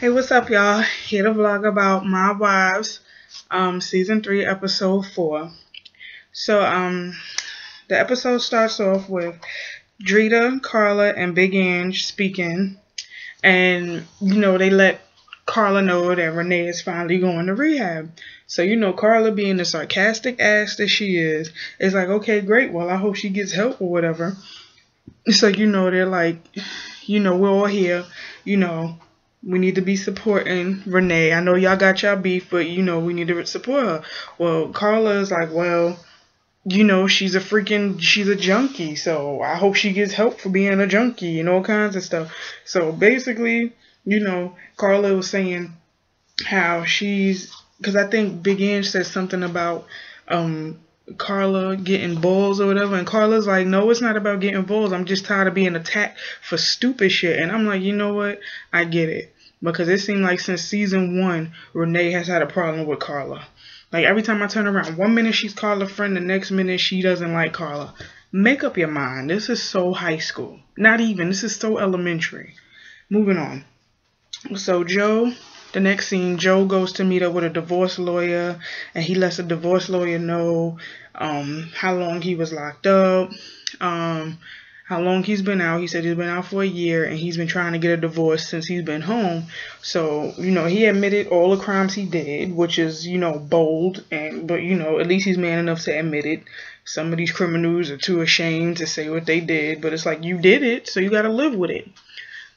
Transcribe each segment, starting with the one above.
Hey, what's up, y'all? Here to vlog about My Wives, season 3, episode 4. So, the episode starts off with Drita, Carla, and Big Ange speaking, and they let Carla know that Renee is finally going to rehab. So, Carla, being the sarcastic ass that she is like, okay, great. Well, I hope she gets help or whatever. So, they're like, we're all here, we need to be supporting Renee. I know y'all got y'all beef, but we need to support her. Well, Carla is like, well, she's a junkie, so I hope she gets help for being a junkie and all kinds of stuff. So basically, Carla was saying how because I think Big Ange said something about Carla getting balls or whatever, and Carla's like, no, it's not about getting balls. I'm just tired of being attacked for stupid shit. And I'm like, you know what? I get it. Because it seemed like since season 1, Renee has had a problem with Carla. Like, every time I turn around, one minute she's Carla's friend, the next minute she doesn't like Carla. Make up your mind. This is so high school. Not even. This is so elementary. Moving on. So the next scene, Joe goes to meet up with a divorce lawyer, and he lets the divorce lawyer know how long he was locked up, how long he's been out. He said he's been out for a year, and he's been trying to get a divorce since he's been home. So, he admitted all the crimes he did, which is, bold, but at least he's man enough to admit it. Some of these criminals are too ashamed to say what they did, but it's like, you did it, so you got to live with it.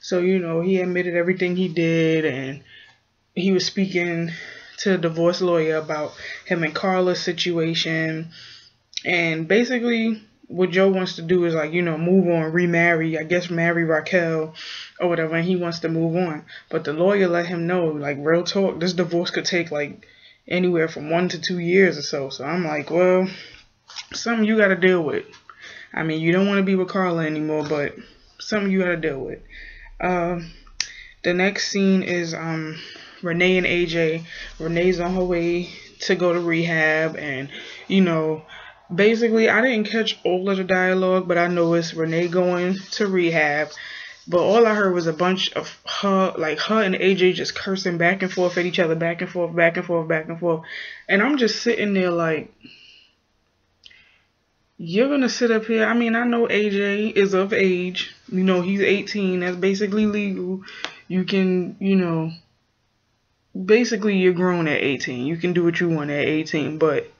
So, he admitted everything he did, and he was speaking to the divorce lawyer about him and Carla's situation. And basically, what Joe wants to do is, like, move on, remarry, I guess marry Raquel or whatever, and he wants to move on. But the lawyer let him know, like, real talk, this divorce could take, like, anywhere from 1 to 2 years or so. So I'm like, well, something you got to deal with. I mean, you don't want to be with Carla anymore, but something you got to deal with. The next scene is Renee and AJ. Renee's on her way to go to rehab, and basically, I didn't catch all of the dialogue, but I know it's Renee going to rehab. But all I heard was a bunch of her and AJ just cursing back and forth at each other, back and forth, back and forth, back and forth. And I'm just sitting there like, you're going to sit up here. I mean, I know AJ is of age. He's 18. That's basically legal. You can, basically you're grown at 18. You can do what you want at 18. But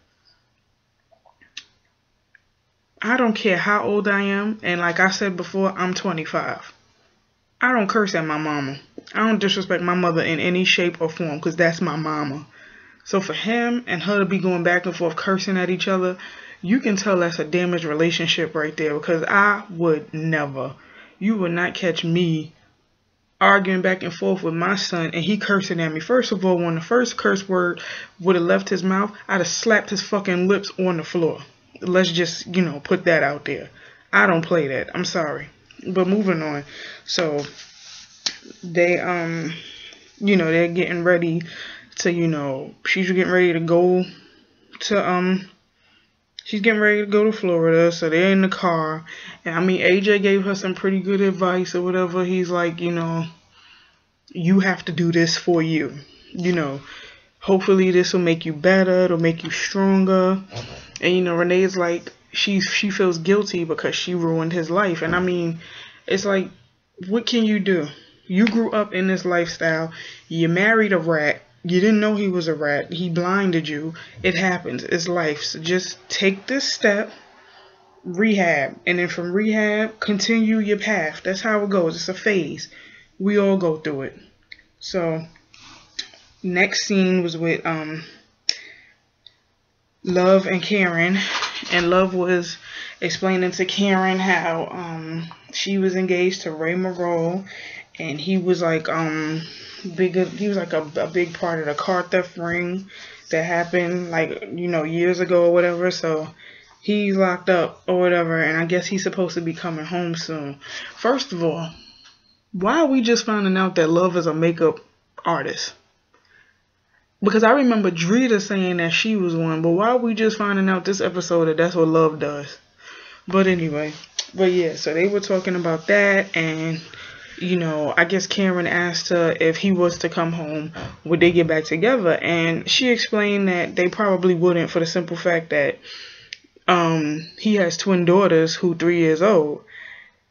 I don't care how old I am. And like I said before, I'm 25. I don't curse at my mama. I don't disrespect my mother in any shape or form because that's my mama. So for him and her to be going back and forth cursing at each other, you can tell that's a damaged relationship right there, because I would never. You would not catch me arguing back and forth with my son and he cursing at me. First of all, when the first curse word would have left his mouth, I'd have slapped his fucking lips on the floor. Let's just, put that out there. I don't play that. I'm sorry. But moving on. So they they're getting ready to, she's getting ready to go to she's getting ready to go to Florida, so they're in the car. And I mean, AJ gave her some pretty good advice or whatever. He's like, you have to do this for you. Hopefully this will make you better, it'll make you stronger. And Renee is like, she feels guilty because she ruined his life. And I mean, it's like, what can you do? You grew up in this lifestyle. You married a rat. You didn't know he was a rat. He blinded you. It happens. It's life. So just take this step, rehab, and then from rehab, continue your path. That's how it goes. It's a phase. We all go through it. So next scene was with Love and Karen, and Love was explaining to Karen how she was engaged to Ray Monroe, and he was like he was like a big part of the car theft ring that happened years ago or whatever. So he's locked up or whatever, and I guess he's supposed to be coming home soon. First of all, why are we just finding out that Love is a makeup artist? Because I remember Drita saying that she was one, but why are we just finding out this episode that that's what Love does? But anyway, yeah, so they were talking about that, and I guess Karen asked her if he was to come home, would they get back together? And she explained that they probably wouldn't, for the simple fact that he has twin daughters who 3 years old.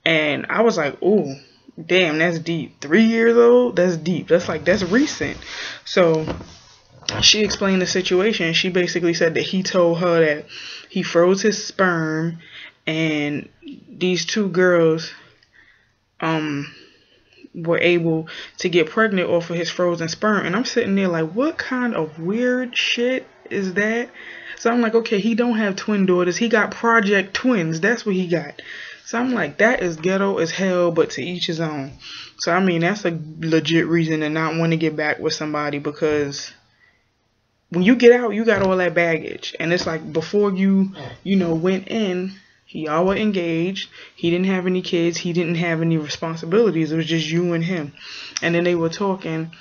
And I was like, ooh, damn, that's deep. 3 years old? That's deep. That's recent. So she explained the situation. She basically said that he told her that he froze his sperm, and these two girls were able to get pregnant off of his frozen sperm. And I'm sitting there like, what kind of weird shit is that? So I'm like, okay, he don't have twin daughters. He got project twins. That's what he got. So I'm like, that is ghetto as hell, but to each his own. So I mean, that's a legit reason to not want to get back with somebody, because when you get out, you got all that baggage. And it's like, before you went in, y'all were engaged. He didn't have any kids. He didn't have any responsibilities. It was just you and him. And then they were talking,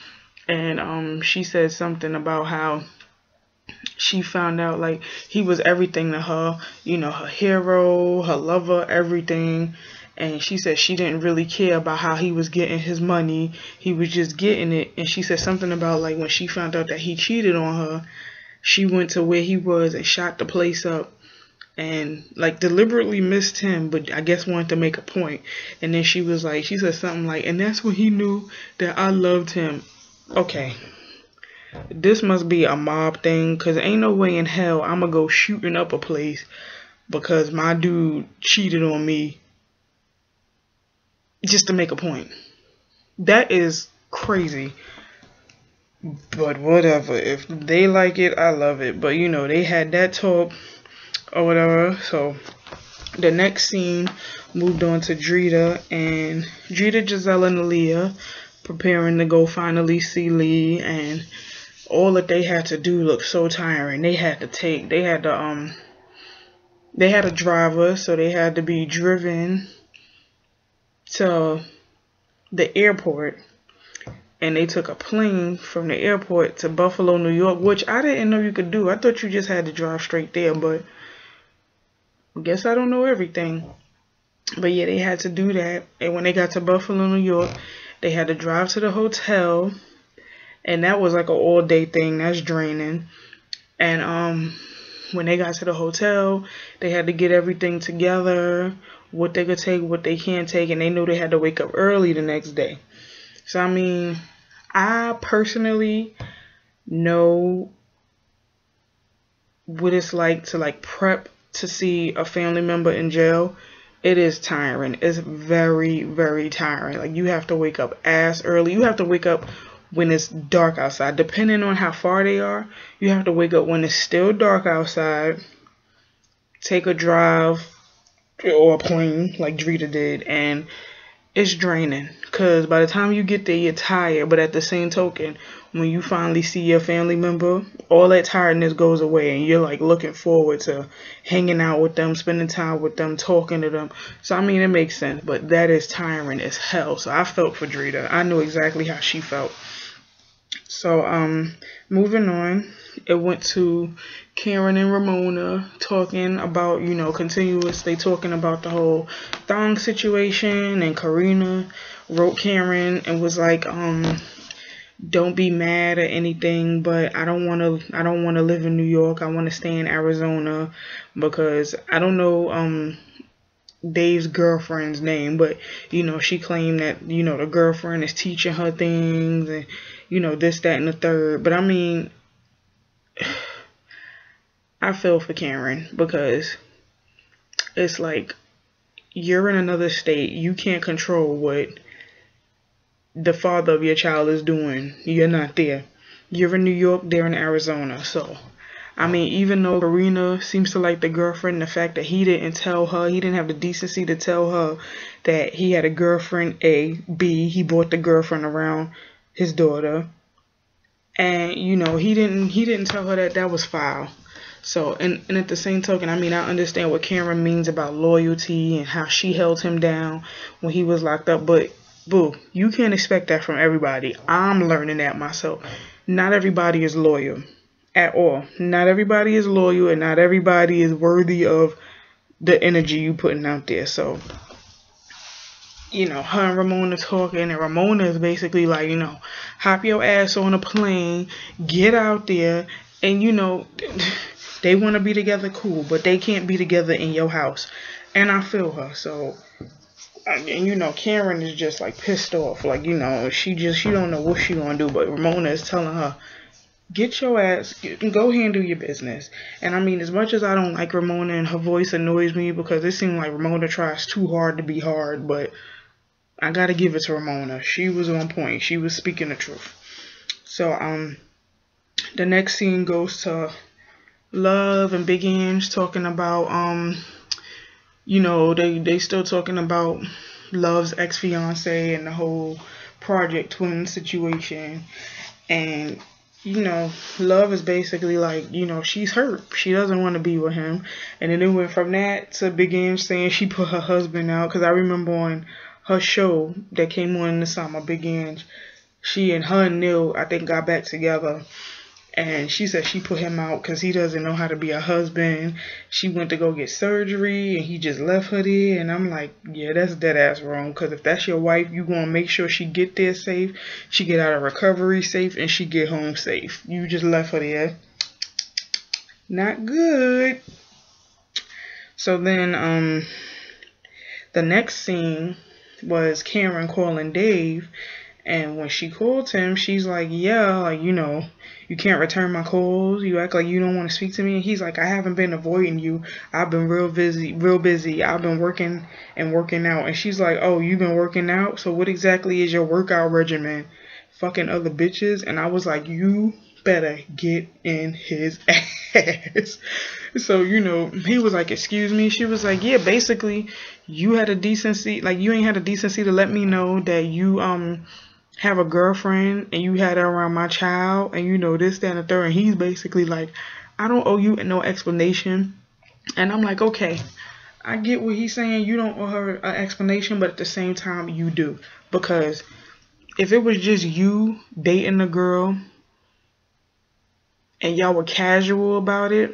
and she said something about how she found out like he was everything to her, her hero, her lover, everything. And she said she didn't really care about how he was getting his money. He was just getting it. And she said something about like when she found out that he cheated on her, she went to where he was and shot the place up, and like deliberately missed him, but I guess wanted to make a point. And then she said something like, and that's when he knew that I loved him. Okay, this must be a mob thing, because ain't no way in hell I'm gonna go shooting up a place because my dude cheated on me just to make a point. That is crazy. But whatever, if they like it, I love it. But they had that talk or whatever. So the next scene moved on to Drita, Giselle, and Aaliyah preparing to go finally see Lee, and all that they had to do looked so tiring. They had a driver, so they had to be driven to the airport, and they took a plane from the airport to Buffalo, New York, which I didn't know you could do. I thought you just had to drive straight there, but I guess I don't know everything. But yeah, they had to do that. And when they got to Buffalo, New York, they had to drive to the hotel, and that was like an all-day thing. That's draining. And when they got to the hotel, they had to get everything together, what they could take, what they can't take, and they knew they had to wake up early the next day. So I mean, I personally know what it's like to like prep to see a family member in jail. It is tiring. It's very, very tiring. Like, you have to wake up ass early. You have to wake up when it's dark outside. Depending on how far they are, you have to wake up when it's still dark outside, take a drive or a plane like Drita did, and it's draining, because by the time you get there, you're tired. But at the same token, when you finally see your family member, all that tiredness goes away, and you're like looking forward to hanging out with them, spending time with them, talking to them. So I mean, it makes sense, but that is tiring as hell. So I felt for Drita. I knew exactly how she felt. So moving on, it went to Karen and Ramona talking about, continuously talking about the whole thong situation. And Karina wrote Karen and was like, don't be mad or anything, but I don't want to live in New York. I want to stay in Arizona, because I don't know Dave's girlfriend's name, but she claimed that the girlfriend is teaching her things, and this, that, and the third. But I mean, I feel for Karen, because it's like, you're in another state. You can't control what the father of your child is doing. You're not there. You're in New York, they're in Arizona. So I mean, even though Karina seems to like the girlfriend, the fact that he didn't tell her, he didn't have the decency to tell her that he had a girlfriend, A. B, he brought the girlfriend around his daughter. And, he didn't tell her that was foul. So, and at the same token, I mean, I understand what Karen means about loyalty and how she held him down when he was locked up. But, boo, you can't expect that from everybody. I'm learning that myself. Not everybody is loyal. At all. Not everybody is loyal, and not everybody is worthy of the energy you putting out there. So her and Ramona talking, and Ramona is basically like, hop your ass on a plane, get out there, and they want to be together, cool, but they can't be together in your house. And I feel her. So, and Karen is just like pissed off, like she don't know what she gonna do, but Ramona is telling her, get your ass, go handle your business. And I mean, as much as I don't like Ramona and her voice annoys me because it seems like Ramona tries too hard to be hard, but I gotta give it to Ramona. She was on point. She was speaking the truth. So, the next scene goes to Love and Big Ange talking about, they still talking about Love's ex-fiance and the whole Project Twin situation. And, Love is basically like, she's hurt. She doesn't want to be with him. And then it went from that to Big Ange saying she put her husband out. Because I remember on her show that came on in the summer, Big Ange, she and her and Neil, I think, got back together. And she said she put him out because he doesn't know how to be a husband. She went to go get surgery and he just left her there. And I'm like, yeah, that's dead ass wrong. Because if that's your wife, you going to make sure she get there safe, she get out of recovery safe, and she get home safe. You just left her there. Not good. So then the next scene was Karen calling Dave. And when she called him, she's like, yeah, like, you can't return my calls. You act like you don't want to speak to me. And he's like, I haven't been avoiding you. I've been real busy. I've been working and working out. And she's like, oh, you've been working out? So what exactly is your workout regimen? Fucking other bitches? And I was like, you better get in his ass. So, he was like, excuse me. She was like, yeah, basically, you had a decency. Like, you ain't had a decency to let me know that you, have a girlfriend and you had her around my child and this, that, and the third. And he's basically like, I don't owe you no explanation. And I'm like, okay, I get what he's saying. You don't owe her an explanation, but at the same time you do. Because if it was just you dating a girl and y'all were casual about it,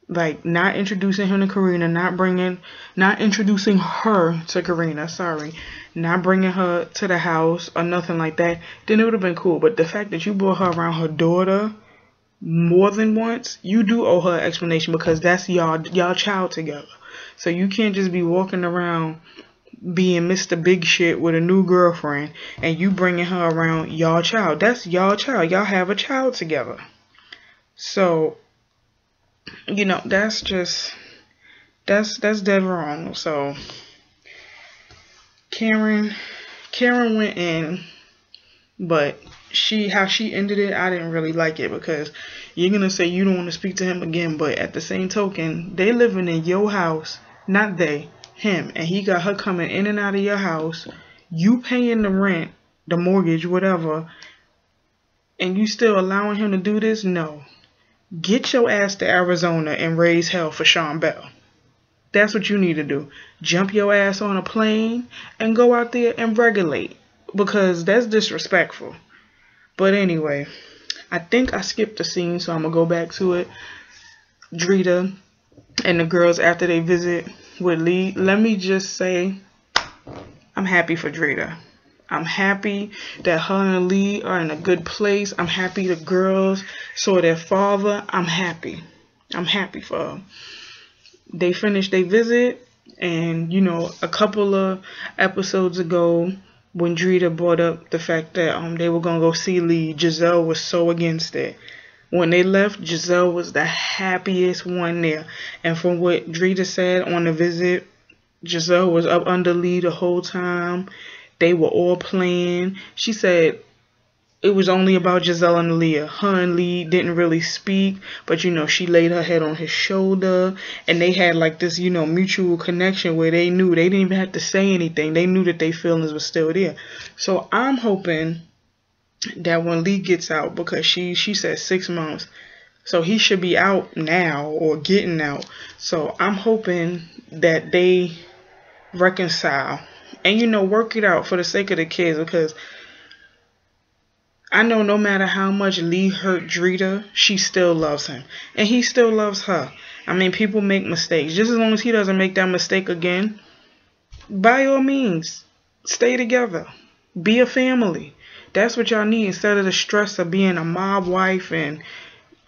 like not introducing him to Karina, not introducing her to Karina, not bringing her to the house or nothing like that, then it would have been cool. But the fact that you brought her around her daughter more than once, you do owe her an explanation because that's y'all child together. So you can't just be walking around being Mr. Big Shit with a new girlfriend and you bringing her around y'all child. That's y'all child. Y'all have a child together. So, that's dead wrong. So Karen went in, but how she ended it, I didn't really like it because you're gonna say you don't want to speak to him again, but at the same token, they living in your house, not him, and he got her coming in and out of your house, you paying the rent, the mortgage, whatever, and you still allowing him to do this? No. Get your ass to Arizona and raise hell for Sean Bell. That's what you need to do. Jump your ass on a plane and go out there and regulate. Because that's disrespectful. But anyway, I think I skipped a scene, so I'm going to go back to it. Drita and the girls after they visit with Lee. Let me just say, I'm happy for Drita. I'm happy that her and Lee are in a good place. I'm happy the girls saw their father. I'm happy. I'm happy for them. They finished their visit, and a couple of episodes ago when Drita brought up the fact that they were gonna go see Lee, Giselle was so against it. When they left, Giselle was the happiest one there. And from what Drita said on the visit, Giselle was up under Lee the whole time. They were all playing. She said it was only about Giselle and Leah. Her and Lee didn't really speak, but she laid her head on his shoulder, and they had like this, mutual connection where they knew they didn't even have to say anything. They knew that their feelings were still there. So I'm hoping that when Lee gets out, because she said 6 months, so he should be out now or getting out. So I'm hoping that they reconcile and work it out for the sake of the kids, because I know no matter how much Lee hurt Drita, she still loves him. And he still loves her. I mean, people make mistakes. Just as long as he doesn't make that mistake again, by all means, stay together. Be a family. That's what y'all need instead of the stress of being a mob wife and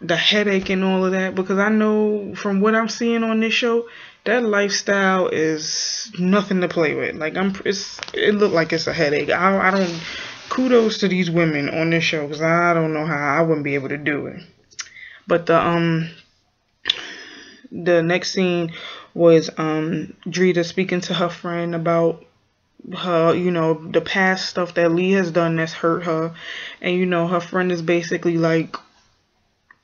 the headache and all of that. Because I know from what I'm seeing on this show, that lifestyle is nothing to play with. Like it looked like it's a headache. I don't. Kudos to these women on this show because I don't know how I wouldn't be able to do it. But the next scene was Drita speaking to her friend about her, the past stuff that Lee has done that's hurt her. And, her friend is basically like,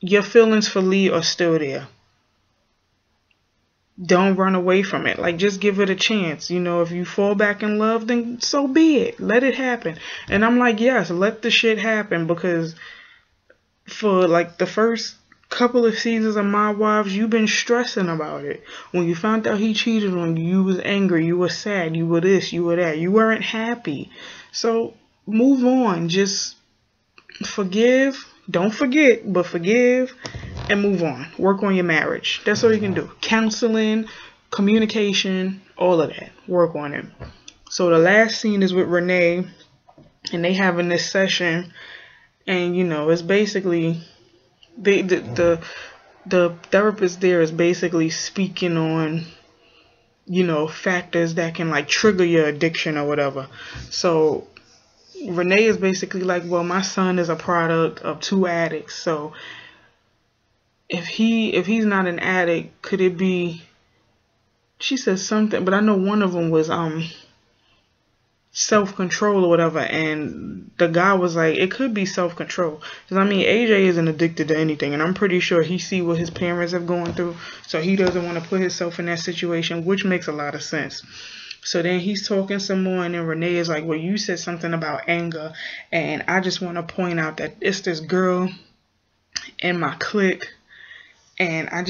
your feelings for Lee are still there. Don't run away from it. Like, just give it a chance. If you fall back in love, then so be it. Let it happen. And I'm like, yes, let the shit happen, because for like the first couple of seasons of My Wives, you've been stressing about it. When you found out he cheated on you, you was angry, you were sad, you were this, you were that. You weren't happy. So move on. Just forgive. Don't forget, but forgive and move on. Work on your marriage. That's all you can do. Counseling, communication, all of that. Work on it. So the last scene is with Renee, and they having this session, and it's basically the therapist there is basically speaking on factors that can like trigger your addiction or whatever. So Renee is basically like, well, my son is a product of two addicts, so if he's not an addict, could it be, she said something, but I know one of them was self-control or whatever, and the guy was like, it could be self-control, because AJ isn't addicted to anything, and I'm pretty sure he see what his parents have gone through, so he doesn't want to put himself in that situation, which makes a lot of sense. So then he's talking some more, and then Renee is like, well, you said something about anger, and I just want to point out that it's this girl in my clique, and I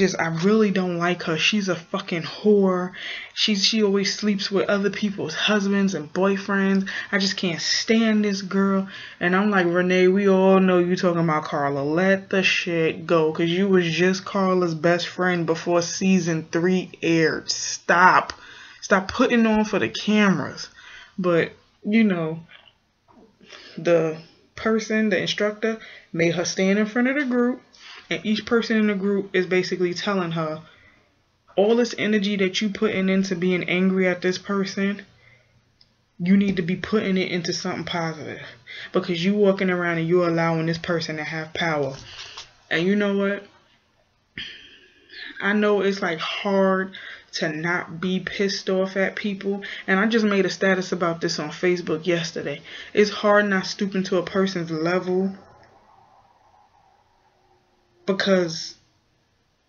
really don't like her. She's a fucking whore. She always sleeps with other people's husbands and boyfriends. I just can't stand this girl. And I'm like, Renee, we all know you talking about Carla. Let the shit go, because you was just Carla's best friend before season 3 aired. Stop putting on for the cameras. But the instructor made her stand in front of the group, and each person in the group is basically telling her, all this energy that you putting into being angry at this person, you need to be putting it into something positive, because you walking around and you're allowing this person to have power. And you know what? I know it's like hard to not be pissed off at people, and I just made a status about this on Facebook yesterday. It's hard not stooping to a person's level, because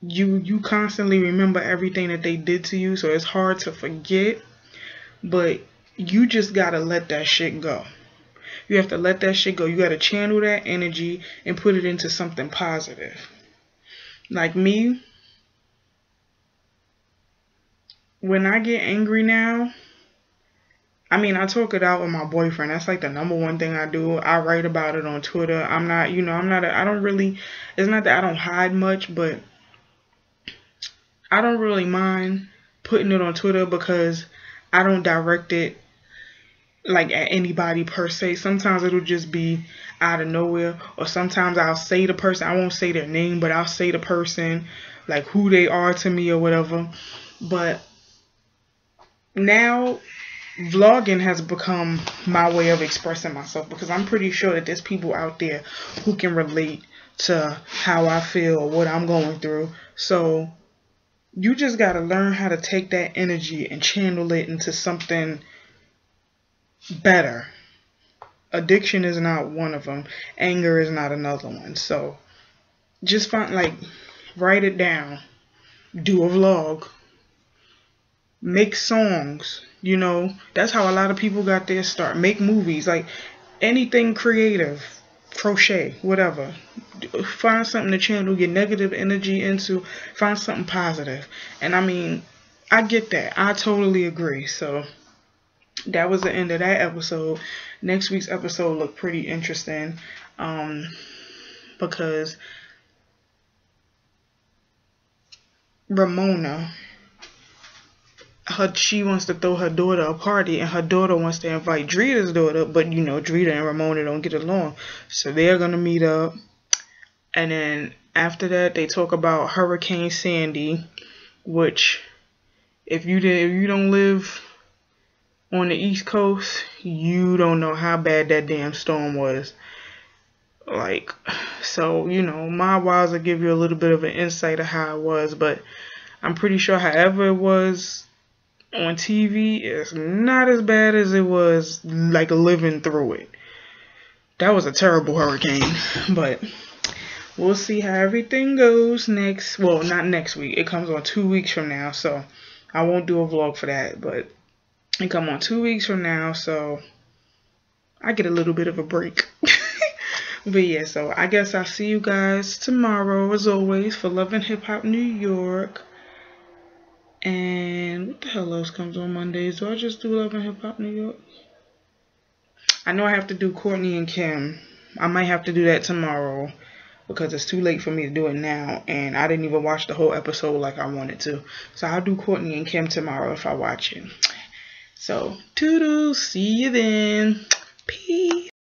you constantly remember everything that they did to you, so it's hard to forget. But you just gotta let that shit go. You have to let that shit go. You gotta channel that energy and put it into something positive. Like me, when I get angry now, I talk it out with my boyfriend. That's like the number one thing I do. I write about it on Twitter. I don't really, it's not that I don't hide much, but I don't really mind putting it on Twitter, because I don't direct it like at anybody per se. Sometimes it'll just be out of nowhere, or sometimes I'll say the person, I won't say their name, but I'll say the person, like who they are to me or whatever. But now vlogging has become my way of expressing myself, because I'm pretty sure that there's people out there who can relate to how I feel or what I'm going through. So you just got to learn how to take that energy and channel it into something better. Addiction is not one of them. Anger is not another one. So just write it down. Do a vlog. Make songs. That's how a lot of people got their start. Make movies. Like anything creative. Crochet. Whatever. Find something to channel your negative energy into. Find something positive. And I get that. I totally agree. So that was the end of that episode. Next week's episode looked pretty interesting, because Ramona, she wants to throw her daughter a party, and her daughter wants to invite Drita's daughter, but you know Drita and Ramona don't get along, so they're gonna meet up. And then after that, they talk about Hurricane Sandy, which if you don't live on the East Coast, you don't know how bad that damn storm was. Like, so you know, my wives will give you a little bit of an insight of how it was, but I'm pretty sure however it was on TV, it's not as bad as it was like living through it. That was a terrible hurricane, but we'll see how everything goes next. Well, not next week. It comes on 2 weeks from now, so I won't do a vlog for that. But it come on 2 weeks from now, so I get a little bit of a break. But yeah, so I guess I'll see you guys tomorrow, as always, for Love and Hip Hop New York. And what the hell else comes on Mondays? Do I just do Love and Hip Hop New York? I know I have to do Courtney and Kim. I might have to do that tomorrow because it's too late for me to do it now, and I didn't even watch the whole episode like I wanted to. So I'll do Courtney and Kim tomorrow if I watch it. So, toodles. See you then. Peace.